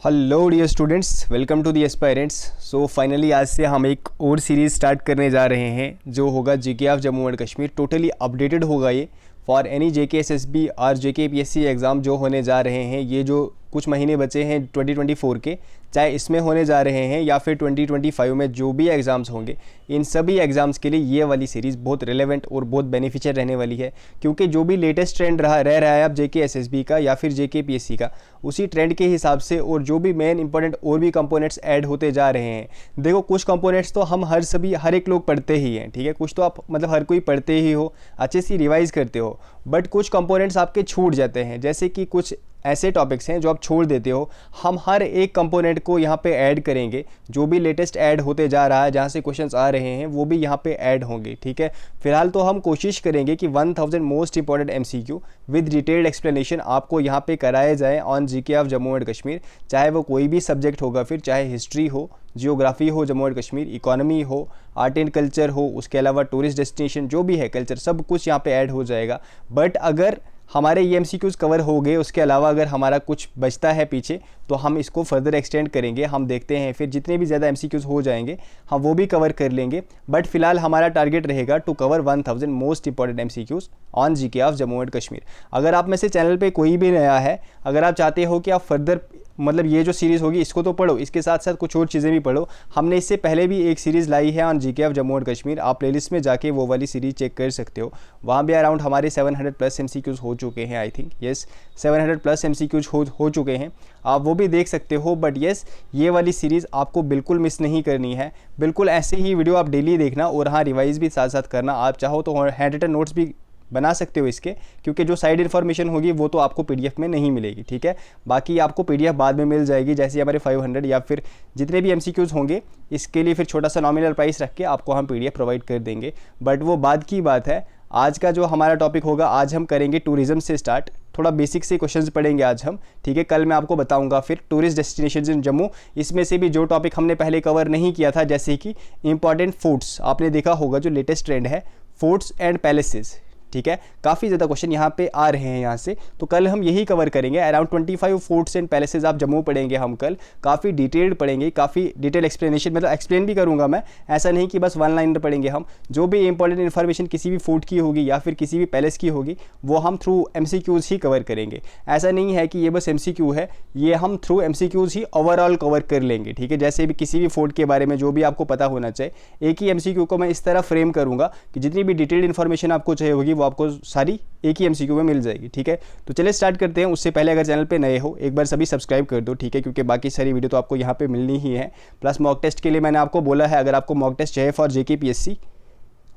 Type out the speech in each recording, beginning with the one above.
Hello dear students, welcome to the aspirants. So finally आज से हम एक और सीरीज़ स्टार्ट करने जा रहे हैं जो होगा GK of Jammu and Kashmir. Totally updated होगा ये फॉर एनी जेके एसएसबी और जेके पीएससी एग्ज़ाम जो होने जा रहे हैं। ये जो कुछ महीने बचे हैं 2024 के, चाहे इसमें होने जा रहे हैं या फिर 2025 में जो भी एग्ज़ाम्स होंगे, इन सभी एग्ज़ाम्स के लिए ये वाली सीरीज़ बहुत रिलेवेंट और बहुत बेनिफिशियल रहने वाली है। क्योंकि जो भी लेटेस्ट ट्रेंड रह रहा है अब जेके एसएसबी का या फिर जेके पीएससी का, उसी ट्रेंड के हिसाब से और जो भी मेन इंपॉर्टेंट और भी कंपोनेंट्स ऐड होते जा रहे हैं। देखो, कुछ कंपोनेंट्स तो हम हर एक लोग पढ़ते ही हैं, ठीक है। कुछ तो आप मतलब हर कोई पढ़ते ही हो, अच्छे से रिवाइज़ करते हो, बट कुछ कंपोनेंट्स आपके छूट जाते हैं। जैसे कि कुछ ऐसे टॉपिक्स हैं जो आप छोड़ देते हो। हम हर एक कंपोनेंट को यहाँ पे ऐड करेंगे। जो भी लेटेस्ट ऐड होते जा रहा है, जहाँ से क्वेश्चंस आ रहे हैं, वो भी यहाँ पे ऐड होंगे, ठीक है। फिलहाल तो हम कोशिश करेंगे कि 1000 most important MCQ with detailed explanation आपको यहाँ पे कराए जाए on GK of Jammu and Kashmir. चाहे वो कोई भी सब्जेक्ट होगा, फिर चाहे हिस्ट्री हो, जियोग्राफी हो जम्मू एंड कश्मीर, इकोनॉमी हो, आर्ट एंड कल्चर हो, उसके अलावा टूरिस्ट डेस्टिनेशन जो भी है, कल्चर, सब कुछ यहाँ पे ऐड हो जाएगा। बट अगर हमारे ये एमसीक्यूज़ कवर हो गए, उसके अलावा अगर हमारा कुछ बचता है पीछे, तो हम इसको फर्दर एक्सटेंड करेंगे। हम देखते हैं फिर जितने भी ज़्यादा एमसीक्यूज़ हो जाएंगे हम वो भी कवर कर लेंगे। बट फिलहाल हमारा टारगेट रहेगा to cover 1000 most important MCQs on GK of Jammu and Kashmir. अगर आप में से चैनल पे कोई भी नया है, अगर आप चाहते हो कि आप फर्दर मतलब ये जो सीरीज़ होगी इसको तो पढ़ो, इसके साथ साथ कुछ और चीज़ें भी पढ़ो। हमने इससे पहले भी एक सीरीज़ लाई है on GK of Jammu and Kashmir. आप प्लेलिस्ट में जाके वो वाली सीरीज़ चेक कर सकते हो। वहाँ भी अराउंड हमारे 700+ एमसीक्यूज़ हो चुके हैं। आई थिंक येस 700+ एमसीक्यूज़ हो चुके हैं, आप वो भी देख सकते हो। बट येस, ये वाली सीरीज़ आपको बिल्कुल मिस नहीं करनी है। बिल्कुल ऐसे ही वीडियो आप डेली देखना और हाँ, रिवाइज़ भी साथ साथ करना। आप चाहो तो हैंड रिटन नोट्स भी बना सकते हो इसके, क्योंकि जो साइड इन्फॉर्मेशन होगी वो तो आपको पीडीएफ में नहीं मिलेगी, ठीक है। बाकी आपको पीडीएफ बाद में मिल जाएगी, जैसे हमारे 500 या फिर जितने भी एमसीक्यूज़ होंगे, इसके लिए फिर छोटा सा नॉमिनल प्राइस रख के आपको हम पीडीएफ प्रोवाइड कर देंगे। बट वो बाद की बात है। आज का जो हमारा टॉपिक होगा, आज हम करेंगे टूरिज़्म से स्टार्ट। थोड़ा बेसिक से क्वेश्चंस पढ़ेंगे आज हम, ठीक है। कल मैं आपको बताऊंगा फिर टूरिस्ट डेस्टिनेशंस इन जम्मू। इसमें से भी जो टॉपिक हमने पहले कवर नहीं किया था, जैसे कि इंपॉर्टेंट फोर्ट्स, आपने देखा होगा जो लेटेस्ट ट्रेंड है, फोर्ट्स एंड पैलेसेस, ठीक है। काफ़ी ज़्यादा क्वेश्चन यहाँ पे आ रहे हैं यहाँ से, तो कल हम यही कवर करेंगे। अराउंड 25 फोर्ट्स एंड पैलेसेस आप जम्मू पढ़ेंगे हम कल। काफ़ी डिटेल्ड पढ़ेंगे, काफ़ी डिटेल एक्सप्लेनेशन, मतलब एक्सप्लेन भी करूँगा मैं। ऐसा नहीं कि बस वन लाइनर पढ़ेंगे हम। जो भी इंपॉर्टेंट इन्फॉर्मेशन किसी भी फोर्ट की होगी या फिर किसी भी पैलेस की होगी, वो हम थ्रू एमसीक्यूज़ ही कवर करेंगे। ऐसा नहीं है कि ये बस एमसीक्यू है, ये हम थ्रू एमसीक्यूज़ ही ओवरऑल कवर कर लेंगे, ठीक है। जैसे भी किसी भी फोर्ट के बारे में जो भी आपको पता होना चाहिए, एक ही एमसीक्यू को मैं इस तरह फ्रेम करूँगा कि जितनी भी डिटेल्ड इन्फॉर्मेशन आपको चाहिए होगी वो आपको सारी एक ही एमसीक्यू में मिल जाएगी, ठीक है। तो चलिए स्टार्ट करते हैं। उससे पहले अगर चैनल पे नए हो, एक बार सभी सब्सक्राइब कर दो, ठीक है, क्योंकि बाकी सारी वीडियो तो आपको यहाँ पे मिलनी ही है। प्लस मॉक टेस्ट के लिए मैंने आपको बोला है, अगर आपको मॉक टेस्ट चाहिए फॉर जेके पीएससी,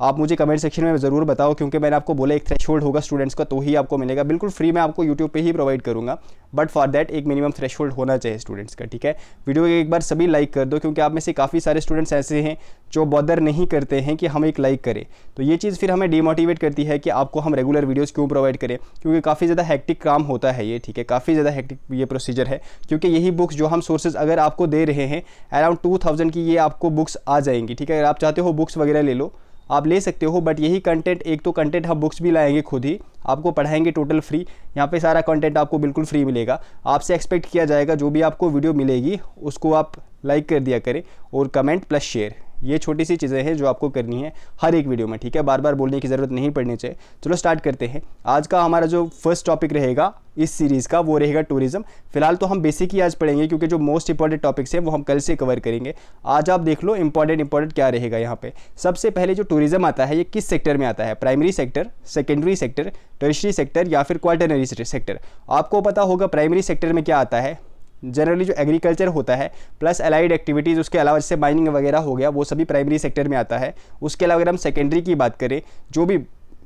आप मुझे कमेंट सेक्शन में ज़रूर बताओ, क्योंकि मैंने आपको बोला एक थ्रेशोल्ड होगा स्टूडेंट्स का, तो ही आपको मिलेगा। बिल्कुल फ्री में आपको यूट्यूब पे ही प्रोवाइड करूंगा, बट फॉर दैट एक मिनिमम थ्रेशोल्ड होना चाहिए स्टूडेंट्स का, ठीक है। वीडियो एक बार सभी लाइक कर दो, क्योंकि आप में से काफ़ी सारे स्टूडेंट्स ऐसे हैं जो बॉदर नहीं करते हैं कि हम एक लाइक करें। तो ये चीज़ फिर हमें डीमोटिवेट करती है कि आपको हम रेगुलर वीडियोज़ क्यों प्रोवाइड करें, क्योंकि काफ़ी ज़्यादा हेक्टिक काम होता है ये, ठीक है। काफ़ी ज़्यादा हेक्टिक ये प्रोसीजर है, क्योंकि यही बुक्स जो हम सोर्सेज अगर आपको दे रहे हैं, अराउंड 2000 की ये आपको बुक्स आ जाएंगी, ठीक है। अगर आप चाहते हो बुक्स वगैरह ले लो, आप ले सकते हो, बट यही कंटेंट, एक तो कंटेंट हम बुक्स भी लाएंगे खुद ही, आपको पढ़ाएंगे टोटल फ्री। यहाँ पे सारा कंटेंट आपको बिल्कुल फ्री मिलेगा। आपसे एक्सपेक्ट किया जाएगा जो भी आपको वीडियो मिलेगी उसको आप लाइक कर दिया करें, और कमेंट प्लस शेयर, ये छोटी सी चीज़ें हैं जो आपको करनी है हर एक वीडियो में, ठीक है। बार बार बोलने की ज़रूरत नहीं पड़नी चाहिए। चलो स्टार्ट करते हैं। आज का हमारा जो फर्स्ट टॉपिक रहेगा इस सीरीज़ का, वो रहेगा टूरिज़्म। फिलहाल तो हम बेसिक ही आज पढ़ेंगे, क्योंकि जो मोस्ट इंपॉर्टेंट टॉपिक्स हैं वो हम कल से कवर करेंगे। आज आप देख लो इंपॉर्टेंट क्या रहेगा यहाँ पे। सबसे पहले जो टूरिज़्म आता है, ये किस सेक्टर में आता है? Primary sector, secondary sector, tertiary sector या फिर क्वार्टरनरी सेक्टर? आपको पता होगा प्राइमरी सेक्टर में क्या आता है। जनरली जो एग्रीकल्चर होता है प्लस अलाइड एक्टिविटीज़, उसके अलावा जैसे माइनिंग वगैरह हो गया, वो सभी प्राइमरी सेक्टर में आता है। उसके अलावा अगर हम सेकेंडरी की बात करें, जो भी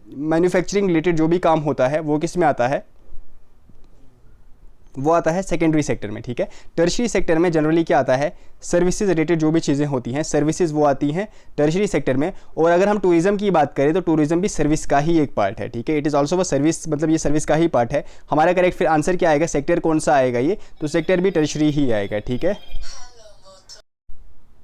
मैन्युफैक्चरिंग रिलेटेड जो भी काम होता है वो किस में आता है? वो आता है सेकेंडरी सेक्टर में, ठीक है। टर्शियरी सेक्टर में जनरली क्या आता है? सर्विसेज रिलेटेड जो भी चीज़ें होती हैं, सर्विसेज वो आती हैं टर्शियरी सेक्टर में। और अगर हम टूरिज़्म की बात करें तो टूरिज़्म भी सर्विस का ही एक पार्ट है, ठीक है। It is also a service, मतलब ये सर्विस का ही पार्ट है। हमारा करेक्ट फिर आंसर क्या आएगा? सेक्टर कौन सा आएगा ये? तो सेक्टर भी टर्शियरी ही आएगा, ठीक है।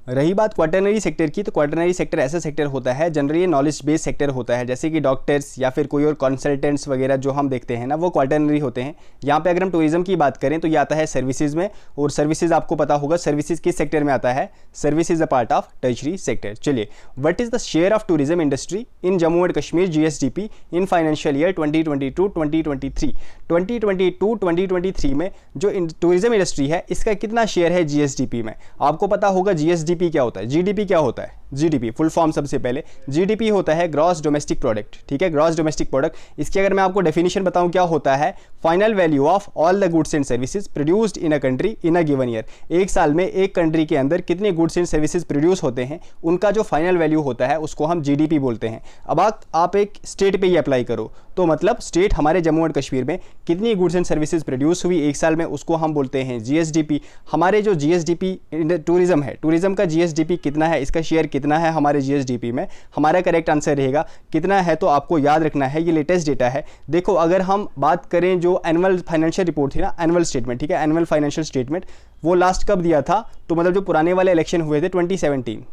रही बात क्वाटरनरी सेक्टर की, तो क्वाटरनरी सेक्टर ऐसा सेक्टर होता है, जनरली नॉलेज बेस्ड सेक्टर होता है, जैसे कि डॉक्टर्स या फिर कोई और कंसल्टेंट्स वगैरह जो हम देखते हैं ना, वो क्वाटरनरी होते हैं। यहाँ पे अगर हम टूरिज्म की बात करें तो ये आता है सर्विसेज में, और सर्विसेज आपको पता होगा सर्विसेज किस सेक्टर में आता है, service is a part of tertiary sector. चलिए, what is the share of tourism industry in Jammu and Kashmir GSDP in financial year 2022-2023? 2022-2023 में जो टूरिज्म इंडस्ट्री है इसका कितना शेयर है जीएसडीपी में? आपको पता होगा जीएसडीपी क्या होता है, जीडीपी क्या होता है। जीडीपी फुल फॉर्म सबसे पहले जीडीपी होता है ग्रॉस डोमेस्टिक प्रोडक्ट, ठीक है, ग्रॉस डोमेस्टिक प्रोडक्ट। इसकी अगर मैं आपको डेफिनेशन बताऊं क्या होता है, final value of all the goods and services produced in a country in a given year. एक साल में एक कंट्री के अंदर कितने गुड्स एंड सर्विसेज प्रोड्यूस होते हैं, उनका जो फाइनल वैल्यू होता है उसको हम जीडीपी बोलते हैं। अब आप एक स्टेट पे ही अप्लाई करो, तो मतलब स्टेट हमारे जम्मू एंड कश्मीर में कितनी गुड्स एंड सर्विसेज प्रोड्यूस हुई एक साल में, उसको हम बोलते हैं जीएसडीपी। हमारे जो जीएसडीपी टूरिज्म है, टूरिज्म का जीएसडीपी कितना है, इसका शेयर कितना है हमारे जीएसडीपी में, हमारा करेक्ट आंसर रहेगा कितना है, तो आपको याद रखना है ये लेटेस्ट डेटा है। देखो, अगर हम बात करें जो एनुअल फाइनेंशियल रिपोर्ट थी ना, एनुअल स्टेटमेंट, ठीक है, एनुअल फाइनेंशियल स्टेटमेंट, वो लास्ट कब दिया था, तो मतलब जो पुराने वाले इलेक्शन हुए थे 2017,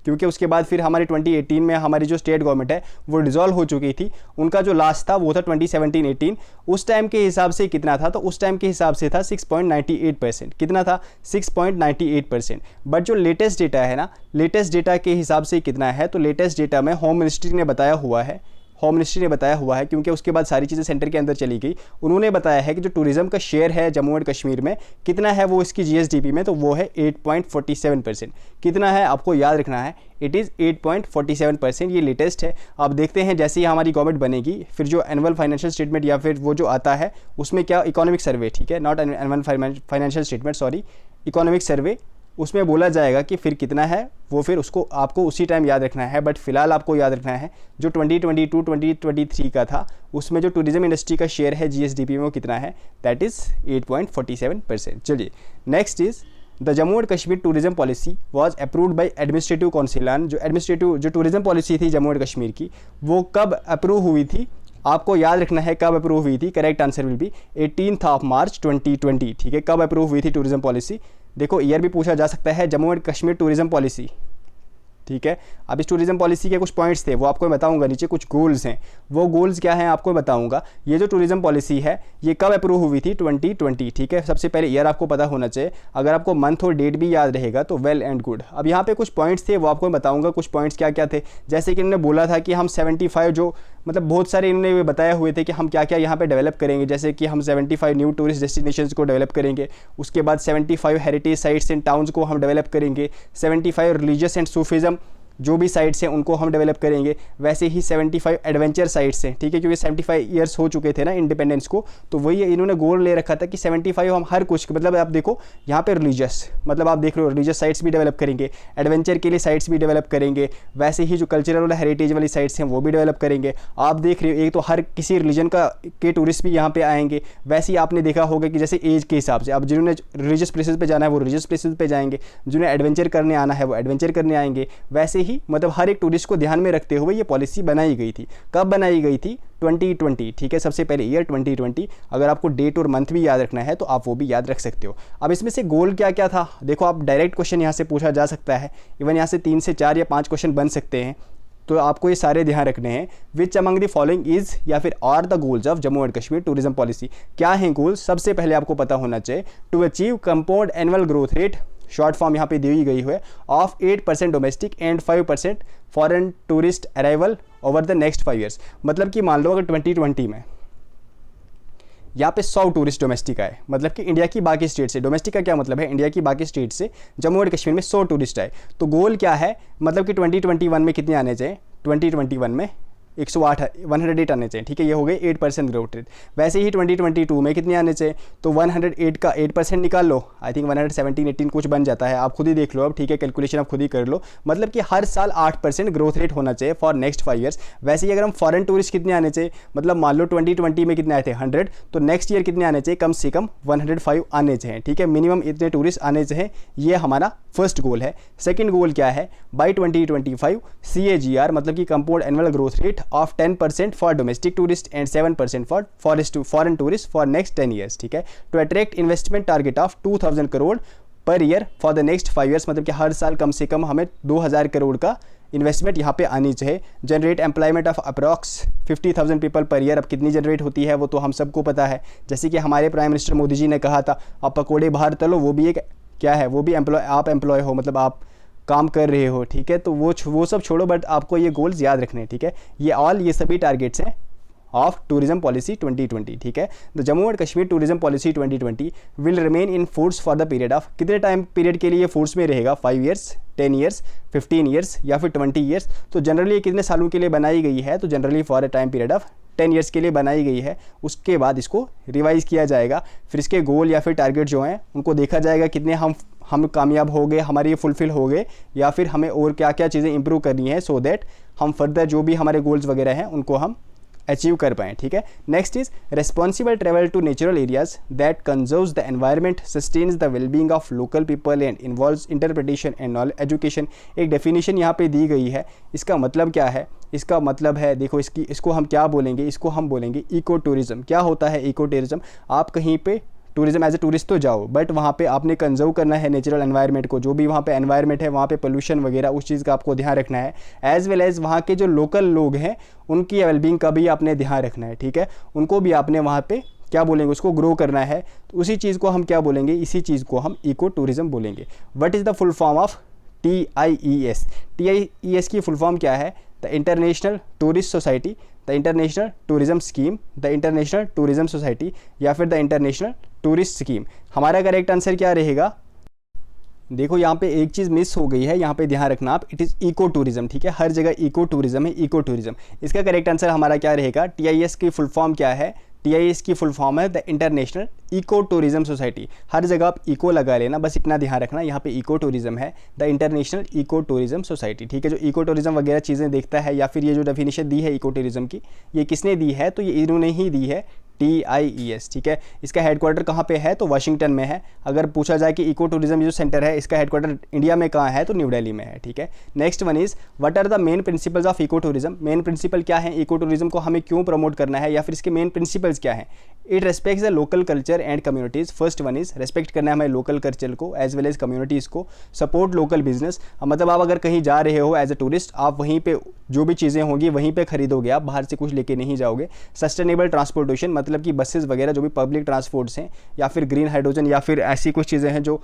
क्योंकि उसके बाद फिर हमारे 2018 में हमारी जो स्टेट गवर्नमेंट है वो डिसॉल्व हो चुकी थी, उनका जो लास्ट था वो था 2017-18। उस टाइम के हिसाब से कितना था, तो उस टाइम के हिसाब से था 6.98%। कितना था, 6.98%। बट जो लेटेस्ट डेटा है ना, लेटेस्ट डेटा के हिसाब से कितना है, तो लेटेस्ट डेटा में होम मिनिस्ट्री ने बताया हुआ है, होम मिनिस्ट्री ने बताया हुआ है, क्योंकि उसके बाद सारी चीज़ें सेंटर के अंदर चली गई। उन्होंने बताया है कि जो टूरिज्म का शेयर है जम्मू एंड कश्मीर में कितना है वो इसकी जीएसडीपी में, तो वो है 8.47%। कितना है आपको याद रखना है, इट इज़ 8.47%। ये लेटेस्ट है। आप देखते हैं जैसे ही हमारी गवर्नमेंट बनेगी, फिर जो एनुअल फाइनेंशियल स्टेटमेंट या फिर वो जो आता है उसमें क्या, इकोनॉमिक सर्वे, ठीक है, not annual financial statement, sorry, economic survey, उसमें बोला जाएगा कि फिर कितना है, वो फिर उसको आपको उसी टाइम याद रखना है। बट फिलहाल आपको याद रखना है जो 2022-2023 का था, उसमें जो टूरिज्म इंडस्ट्री का शेयर है जीएसडीपी में वो कितना है, दैट इज़ 8.47%। चलिए, next is the Jammu and Kashmir tourism policy was approved by administrative council. जो टूरिज्म पॉलिसी थी जम्मू एंड कश्मीर की, वो कब अप्रूव हुई थी, आपको याद रखना है कब अप्रूव हुई थी। करेक्ट आंसर विल बी 18 मार्च 2020, ठीक है। कब अप्रूव हुई थी टूरिज्म पॉलिसी, देखो ईयर भी पूछा जा सकता है, Jammu and Kashmir tourism policy, ठीक है। अब इस टूरिज्म पॉलिसी के कुछ पॉइंट्स थे वो आपको बताऊंगा, नीचे कुछ गोल्स हैं, वो गोल्स क्या हैं आपको बताऊंगा। ये जो टूरिज्म पॉलिसी है ये कब अप्रूव हुई थी, 2020, ठीक है। सबसे पहले ईयर आपको पता होना चाहिए, अगर आपको मंथ और डेट भी याद रहेगा तो वेल एंड गुड। अब यहाँ पे कुछ पॉइंट्स थे वो आपको बताऊंगा, कुछ पॉइंट्स क्या क्या थे। जैसे कि इन्होंने बोला था कि हम 75 जो मतलब बहुत सारे इन्होंने बताया हुए थे कि हम क्या क्या यहाँ पे डेवलप करेंगे, जैसे कि हम 75 न्यू टूरिस्ट डेस्टिनेशंस को डेवलप करेंगे, उसके बाद 75 हेरिटेज साइट्स एंड टाउन्स को हम डेवलप करेंगे, 75 रिलीजियस एंड सूफिज़म जो भी साइट्स हैं उनको हम डेवलप करेंगे, वैसे ही 75 एडवेंचर साइट्स हैं, ठीक है, क्योंकि 75 ईयर्स हो चुके थे ना इंडिपेंडेंस को, तो वही इन्होंने गोल ले रखा था कि 75 हम हर कुछ, मतलब आप देखो यहाँ पे रिलीजियस, मतलब आप देख रहे हो रिलीजियस साइट्स भी डेवलप करेंगे, एडवेंचर के लिए साइट्स भी डेवलप करेंगे, वैसे ही जो कल्चरल और हेरिटेज वाली साइट्स हैं वो भी डेवलप करेंगे। आप देख रहे हो एक तो हर किसी रिलीजन के टूरिस्ट भी यहाँ पे आएंगे, वैसे ही आपने देखा होगा कि जैसे एज के हिसाब से अब जिन्होंने रिलीजियस प्लेसेस पे जाना है वो रिलीजियस प्लेसेस पे जाएंगे, जिन्हें एडवेंचर करने आना है वो एडवेंचर करने आएंगे। वैसे ही मतलब हर एक टूरिस्ट को ध्यान में रखते हुए ये पॉलिसी बनाई गई थी। कब बनाई गई थी, 2020, ठीक है, सबसे पहले ईयर 2020। अगर आपको डेट और मंथ भी याद रखना है तो आप वो भी याद रख सकते हो। अब इसमें से गोल क्या क्या था, देखो आप डायरेक्ट क्वेश्चन यहाँ से पूछा जा सकता है, इवन यहाँ से 3 से 4 या 5 क्वेश्चन बन सकते हैं, तो आपको ये सारे ध्यान रखने हैं। Which among the following is या फिर are the goals of Jammu and Kashmir tourism policy, क्या हैं गोल्स, सबसे पहले आपको पता होना चाहिए। To achieve compound annual growth rate, short form यहाँ पे दी गई है, of 8% domestic and 5% foreign tourist arrival over the next 5 years. मतलब कि मान लो अगर 2020 में यहाँ पे 100 टूरिस्ट डोमेस्टिक आए, मतलब कि इंडिया की बाकी स्टेट से, डोमेस्टिक का क्या मतलब है, इंडिया की बाकी स्टेट से जम्मू एंड कश्मीर में 100 टूरिस्ट आए, तो गोल क्या है, मतलब कि 2021 में कितने आने चाहिए, 2021 में 108 आने चाहिए, ठीक है, ये हो गए 8% ग्रोथ रेट। वैसे ही 2022 में कितने आने चाहिए, तो 108 का 8% निकाल लो, आई थिंक 117-18 कुछ बन जाता है, आप खुद ही देख लो अब, ठीक है, कैलकुलेशन आप खुद ही कर लो। मतलब कि हर साल 8% ग्रोथ रेट होना चाहिए फॉर नेक्स्ट 5 ईयर्स। वैसे ही अगर हम फॉरेन टूरिस्ट कितने आने चाहिए, मतलब मान लो 2020 में कितने आए थे 100, तो नेक्स्ट ईयर कितने आने चाहिए, कम से कम 105 आने चाहिए, ठीक है, मिनिमम इतने टूरिस्ट आने चाहिए, ये हमारा फर्स्ट गोल है। सेकेंड गोल क्या है, बाई 2025 CAGR मतलब कि compound annual growth rate of 10% for domestic tourist and 7% for foreign tourists for next 10 years, ठीक है। To attract investment target of 2000 crore per year for the next 5 years, मतलब कि हर साल कम से कम हमें 2000 करोड़ का इन्वेस्टमेंट यहाँ पे आनी चाहिए। Generate employment of approx 50,000 people per year. अब कितनी जनरेट होती है वो तो हम सबको पता है, जैसे कि हमारे प्राइम मिनिस्टर मोदी जी ने कहा था, आप पकोड़े बाहर तलो, वो भी एक क्या है, वो भी आप एम्प्लॉय हो, मतलब आप काम कर रहे हो, ठीक है। तो वो सब छोड़ो, बट आपको ये गोल्स याद रखने हैं, ठीक है। ये सभी टारगेट्स हैं ऑफ टूरिज्म पॉलिसी 2020, ठीक है। The Jammu and Kashmir tourism policy 2020 will remain in force for the period of, कितने टाइम पीरियड के लिए फोर्स में रहेगा, 5 ईयर्स, 10 ईयर्स, 15 ईयर्स या फिर 20 ईयर्स। तो जनरली कितने सालों के लिए बनाई गई है, तो generally for a time period of 10 years के लिए बनाई गई है। उसके बाद इसको रिवाइज किया जाएगा, फिर इसके गोल या फिर टारगेट जो हैं उनको देखा जाएगा, कितने हम कामयाब हो गए, हमारे ये फुलफिल हो गए, या फिर हमें और क्या क्या चीज़ें इंप्रूव करनी है, सो दैट हम फर्दर जो भी हमारे गोल्स वगैरह हैं उनको हम अचीव कर पाएँ, ठीक है। Next is responsible travel to natural areas that conserves the environment, sustains the wellbeing of local people and involves interpretation and knowledge education. एक डेफिनेशन यहाँ पे दी गई है, इसका मतलब क्या है, इसका मतलब है, देखो इसको हम क्या बोलेंगे, इसको हम बोलेंगे इको टूरिज्म। क्या होता है इको टूरिज्म, आप कहीं पे टूरिज्म एज ए टूरिस्ट तो जाओ, बट वहाँ पे आपने कंजर्व करना है नेचुरल एनवायरनमेंट को, जो भी वहाँ पे एनवायरनमेंट है, वहाँ पे पोल्यूशन वगैरह उस चीज़ का आपको ध्यान रखना है, एज वेल एज़ वहाँ के जो लोकल लोग हैं उनकी वेलबींग का भी आपने ध्यान रखना है, ठीक है। उनको भी आपने वहाँ पे क्या बोलेंगे, उसको ग्रो करना है, तो उसी चीज़ को हम क्या बोलेंगे, इसी चीज़ को हम इको टूरिज्म बोलेंगे। What is the full form of TIES? TIES की फुल फॉर्म क्या है, the international tourist society, the international tourism scheme, the international tourism society, या फिर द इंटरनेशनल टूरिस्ट स्कीम। हमारा करेक्ट आंसर क्या रहेगा, देखो यहाँ पे एक चीज़ मिस हो गई है, यहाँ पे ध्यान रखना आप, इट इज़ इको टूरिज्म, ठीक है। हर जगह इको टूरिज्म है, इको टूरिज्म। इसका करेक्ट आंसर हमारा क्या रहेगा, TIS की फुल फॉर्म क्या है, TIS की फुल फॉर्म है the international eco tourism society. हर जगह आप इको लगा लेना, बस इतना ध्यान रखना, यहाँ पे इको टूरिज्म है, the international eco tourism society, ठीक है। जो इको टूरिज्म वगैरह चीज़ें देखता है, या फिर ये जो डेफिनेशन दी है इको टूरिज्म की, ये किसने दी है, तो ये इन्होंने ही दी है, TIES, ठीक है। इसका हेडक्वार्टर कहाँ पे है, तो वाशिंगटन में है। अगर पूछा जाए कि इको टूरिज्म जो सेंटर है इसका हेडक्वार्टर इंडिया में कहाँ है, तो न्यू दिल्ली में है, ठीक है। Next one is what are the main principles of eco tourism. Main principle क्या है, इको टूरिज्म को हमें क्यों प्रमोट करना है, या फिर इसके मेन प्रिंसिपल्स क्या है। It respects the local culture and communities. First one is respect करना है हमें लोकल कल्चर को एज वेल एज कम्युनिटीज़ को। सपोर्ट लोकल बिजनेस, मतलब आप अगर कहीं जा रहे हो एज ए टूरिस्ट, आप वहीं पे जो भी चीज़ें होंगी वहीं पे खरीदोगे, आप बाहर से कुछ लेके नहीं जाओगे। सस्टेनेबल ट्रांसपोर्टेशन, मतलब कि बसेस वगैरह जो भी पब्लिक ट्रांसपोर्ट्स हैं, या फिर ग्रीन हाइड्रोजन, या फिर ऐसी कुछ चीज़ें हैं जो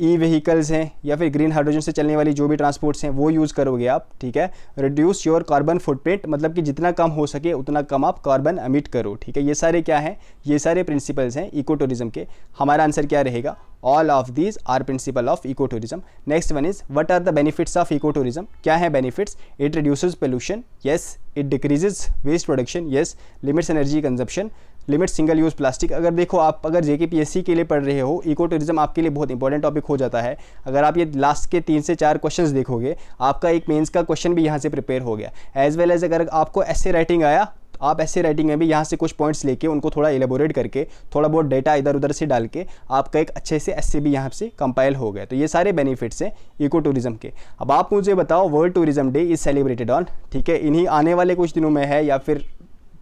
व्हीकल्स हैं, या फिर ग्रीन हाइड्रोजन से चलने वाली जो भी ट्रांसपोर्ट्स हैं वो यूज़ करोगे आप, ठीक है। रिड्यूस योर कार्बन फुटप्रिंट, मतलब कि जितना कम हो सके उतना कम आप कार्बन एमिट करो, ठीक है। ये सारे क्या हैं, ये सारे प्रिंसिपल्स हैं इको टूरिज्म के। हमारा आंसर क्या रहेगा, all of these are principle of eco tourism. Next one is what are the benefits of eco tourism. क्या है benefits, it reduces pollution, yes. It decreases waste production, yes. Limits energy consumption, limit single use plastic. अगर देखो आप अगर JKPSC के लिए पढ़ रहे हो, इको टूरिज्म आपके लिए बहुत इंपॉर्टेंट टॉपिक हो जाता है। अगर आप ये लास्ट के 3 से 4 क्वेश्चंस देखोगे, आपका एक मेंस का क्वेश्चन भी यहाँ से प्रिपेयर हो गया। एज वेल एज अगर आपको ऐसे राइटिंग आया, आप ऐसे राइटिंग में भी यहाँ से कुछ पॉइंट्स लेके उनको थोड़ा एलेबोरेट करके, थोड़ा बहुत डेटा इधर उधर से डाल के आपका एक अच्छे से ऐसे भी यहाँ से कंपाइल हो गया। तो ये सारे बेनिफिट्स हैं इको टूरिज्म के। अब आप मुझे बताओ, world tourism day is celebrated on, ठीक है, इन्हीं आने वाले कुछ दिनों में है या फिर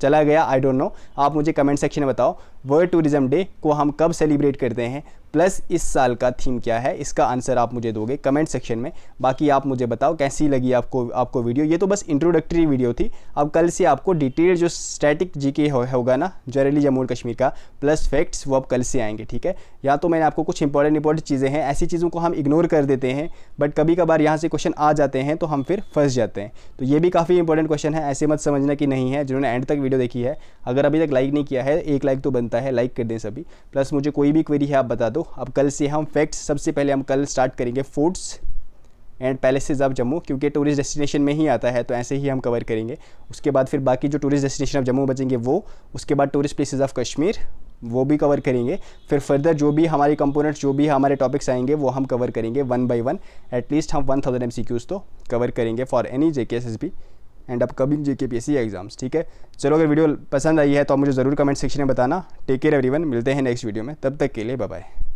चला गया, आई डोंट नो। आप मुझे कमेंट सेक्शन में बताओ वर्ल्ड टूरिज्म डे को हम कब सेलिब्रेट करते हैं, प्लस इस साल का थीम क्या है, इसका आंसर आप मुझे दोगे कमेंट सेक्शन में। बाकी आप मुझे बताओ कैसी लगी आपको वीडियो। ये तो बस इंट्रोडक्टरी वीडियो थी। अब कल से आपको डिटेल जो स्टैटिक जीके होगा ना जनरली जम्मू एंड कश्मीर का, प्लस फैक्ट्स, वो अब कल से आएंगे, ठीक है। या तो मैंने आपको कुछ इंपॉर्टेंट चीज़ें हैं, ऐसी चीज़ों को हम इग्नोर कर देते हैं, बट कभी कभार यहाँ से क्वेश्चन आ जाते हैं तो हम फिर फंस जाते हैं। तो ये भी काफ़ी इंपॉर्टेंट क्वेश्चन है, ऐसे मत समझना कि नहीं है। जिन्होंने एंड तक वीडियो देखी है, अगर अभी तक लाइक नहीं किया है, 1 लाइक तो बनता है, लाइक कर दें सभी। प्लस मुझे कोई भी क्वेरी है आप बता दो। अब कल से हम फैक्ट्स, सबसे पहले हम कल स्टार्ट करेंगे forts and palaces of Jammu, क्योंकि टूरिस्ट डेस्टिनेशन में ही आता है, तो ऐसे ही हम कवर करेंगे। उसके बाद फिर बाकी जो टूरिस्ट डेस्टिनेशन ऑफ जम्मू बचेंगे वो, उसके बाद टूरिस्ट प्लेसेस ऑफ कश्मीर वो भी कवर करेंगे। फिर फर्दर जो भी हमारे कंपोनेंट्स, जो भी हमारे टॉपिक्स आएंगे वो हम कवर करेंगे 1 by 1। एटलीस्ट हम 1000 MCQs तो कवर करेंगे for any JKSSB and upcoming JKPSC exams, ठीक है। चलो, अगर वीडियो पसंद आई है तो आप मुझे ज़रूर कमेंट सेक्शन में बताना। टेक केयर एवरीवन, मिलते हैं नेक्स्ट वीडियो में, तब तक के लिए बाय बाय।